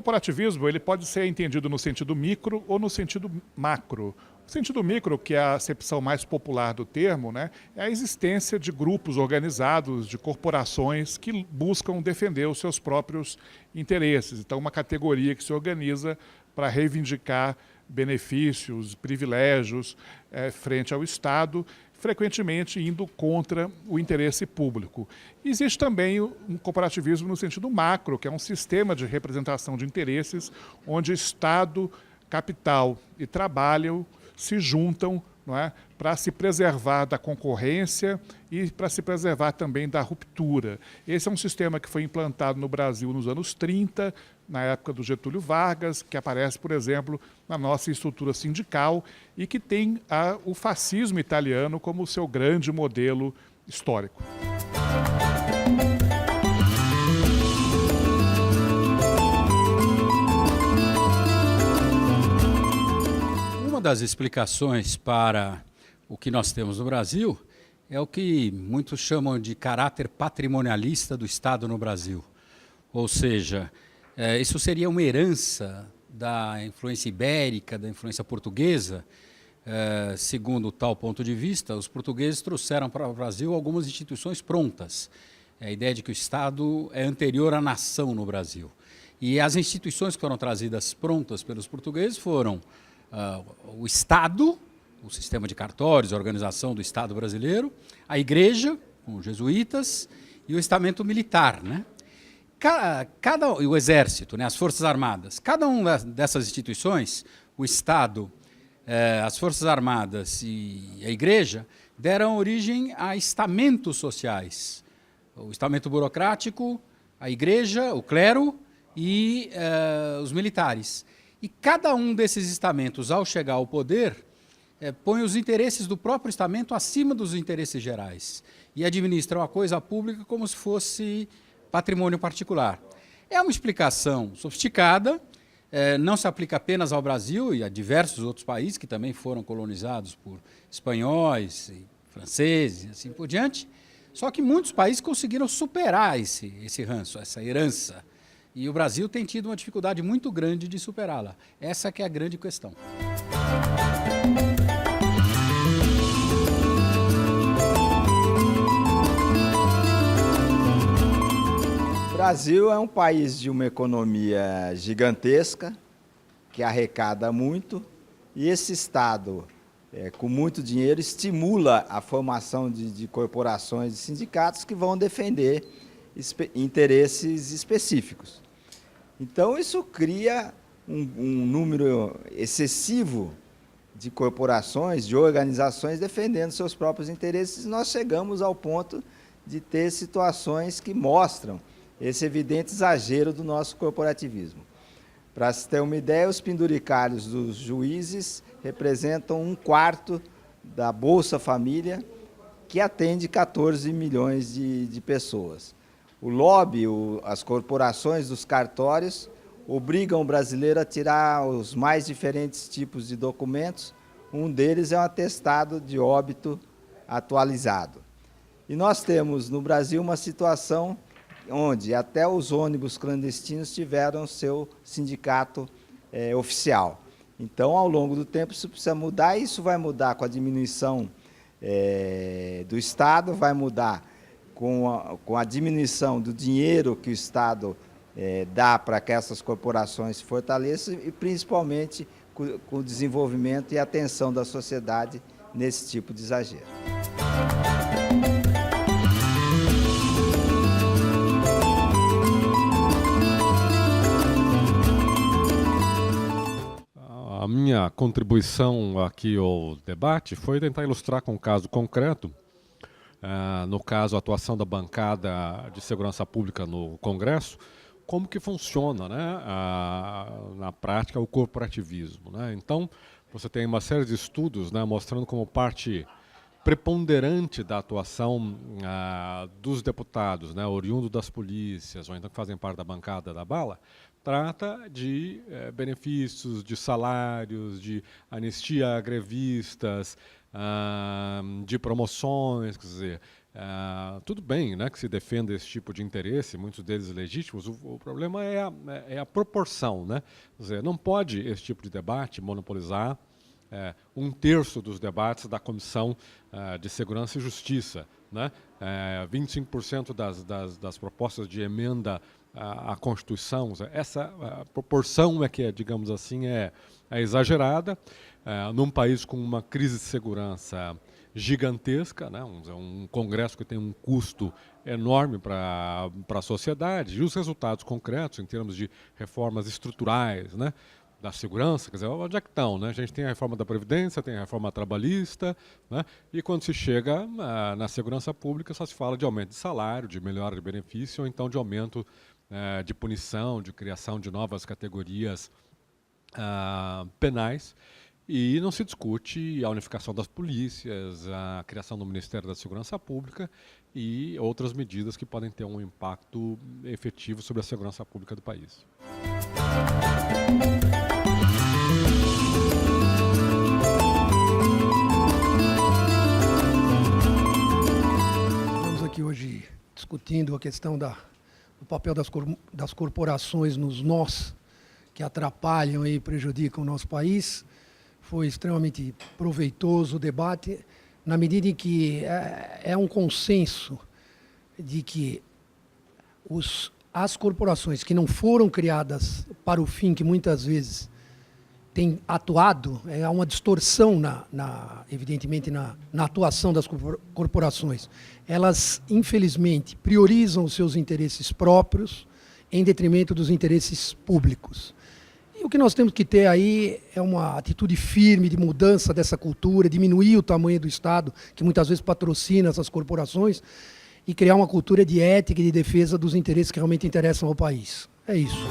corporativismo ele pode ser entendido no sentido micro ou no sentido macro. O sentido micro, que é a acepção mais popular do termo, né, é a existência de grupos organizados, de corporações que buscam defender os seus próprios interesses. Então, uma categoria que se organiza para reivindicar benefícios, privilégios frente ao Estado, frequentemente indo contra o interesse público. Existe também um corporativismo no sentido macro, que é um sistema de representação de interesses onde Estado, capital e trabalho se juntam, não é, para se preservar da concorrência e para se preservar também da ruptura. Esse é um sistema que foi implantado no Brasil nos anos 30, na época do Getúlio Vargas, que aparece, por exemplo, na nossa estrutura sindical e que tem o fascismo italiano como seu grande modelo histórico. Uma das explicações para o que nós temos no Brasil é o que muitos chamam de caráter patrimonialista do Estado no Brasil. Ou seja, isso seria uma herança da influência ibérica, da influência portuguesa. Segundo tal ponto de vista, os portugueses trouxeram para o Brasil algumas instituições prontas. A ideia de que o Estado é anterior à nação no Brasil. E as instituições que foram trazidas prontas pelos portugueses foram o Estado, o sistema de cartórios, a organização do Estado brasileiro, a Igreja, com os jesuítas, e o estamento militar, né? E o Exército, né? As Forças Armadas. Cada uma dessas instituições, o Estado, as Forças Armadas e a Igreja, deram origem a estamentos sociais. O estamento burocrático, a Igreja, o clero e os militares. E cada um desses estamentos, ao chegar ao poder, põe os interesses do próprio estamento acima dos interesses gerais e administram a coisa pública como se fosse patrimônio particular. É uma explicação sofisticada, não se aplica apenas ao Brasil e a diversos outros países que também foram colonizados por espanhóis, e franceses e assim por diante, só que muitos países conseguiram superar esse ranço, essa herança. E o Brasil tem tido uma dificuldade muito grande de superá-la. Essa que é a grande questão. O Brasil é um país de uma economia gigantesca, que arrecada muito, e esse Estado, com muito dinheiro, estimula a formação de corporações e sindicatos que vão defender interesses específicos. Então, isso cria um número excessivo de corporações, de organizações defendendo seus próprios interesses. Nós chegamos ao ponto de ter situações que mostram esse evidente exagero do nosso corporativismo. Para se ter uma ideia, os penduricários dos juízes representam 1/4 da Bolsa Família, que atende 14 milhões de pessoas. O lobby, as corporações dos cartórios, obrigam o brasileiro a tirar os mais diferentes tipos de documentos. Um deles é um atestado de óbito atualizado. E nós temos no Brasil uma situação onde até os ônibus clandestinos tiveram seu sindicato oficial. Então, ao longo do tempo, isso precisa mudar, e isso vai mudar com a diminuição do Estado, vai mudar com a diminuição do dinheiro que o Estado dá para que essas corporações se fortaleçam e, principalmente, com o desenvolvimento e atenção da sociedade nesse tipo de exagero. A minha contribuição aqui ao debate foi tentar ilustrar com um caso concreto, no caso a atuação da bancada de segurança pública no Congresso, como que funciona, né, na prática o corporativismo, né? Então, você tem uma série de estudos, né, mostrando como parte preponderante da atuação dos deputados, né, oriundo das polícias, ou então que fazem parte da bancada da bala, trata de benefícios, de salários, de anistia a grevistas, de promoções, quer dizer, Tudo bem, né, que se defenda esse tipo de interesse, muitos deles legítimos, o problema é a proporção. Né? Quer dizer, não pode esse tipo de debate monopolizar 1/3 dos debates da Comissão de Segurança e Justiça. Né? 25% das propostas de emenda à Constituição, essa proporção é que, digamos assim, é exagerada. Num país com uma crise de segurança gigantesca, né? Um Congresso que tem um custo enorme para a sociedade, e os resultados concretos em termos de reformas estruturais, né? Da segurança, quer dizer, onde é que estão? Né? A gente tem a reforma da Previdência, tem a reforma trabalhista, né? E quando se chega na segurança pública só se fala de aumento de salário, de melhora de benefício, ou então de aumento de punição, de criação de novas categorias penais. E não se discute a unificação das polícias, a criação do Ministério da Segurança Pública e outras medidas que podem ter um impacto efetivo sobre a segurança pública do país. Estamos aqui hoje discutindo a questão do papel das corporações nos nós que atrapalham e prejudicam o nosso país. Foi extremamente proveitoso o debate, na medida em que é um consenso de que as corporações que não foram criadas para o fim que muitas vezes têm atuado, há uma distorção, evidentemente, na atuação das corporações. Elas, infelizmente, priorizam os seus interesses próprios em detrimento dos interesses públicos. O que nós temos que ter aí é uma atitude firme de mudança dessa cultura, diminuir o tamanho do Estado, que muitas vezes patrocina essas corporações, e criar uma cultura de ética e de defesa dos interesses que realmente interessam ao país. É isso.